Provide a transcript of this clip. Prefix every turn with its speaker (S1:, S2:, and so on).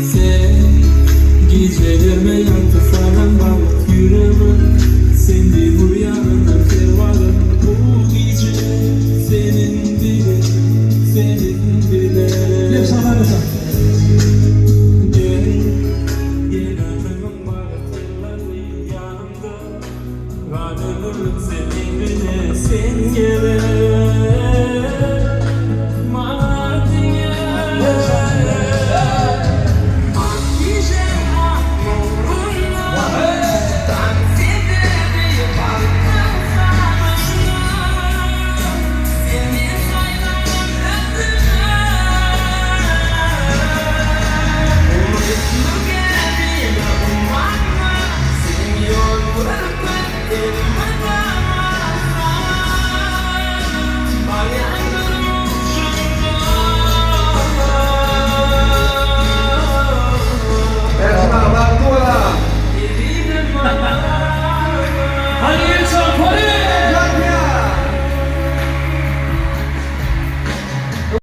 S1: Sen gecelerime yaktı falan bak yüreğimi. Sendi bu yanına kervanım. Bu gece senin bile, senin bile.
S2: Bir sana da.
S1: Gel, gel aklımın balıkları yanımda. Varlığım senin bile, sen gele.
S2: Hadi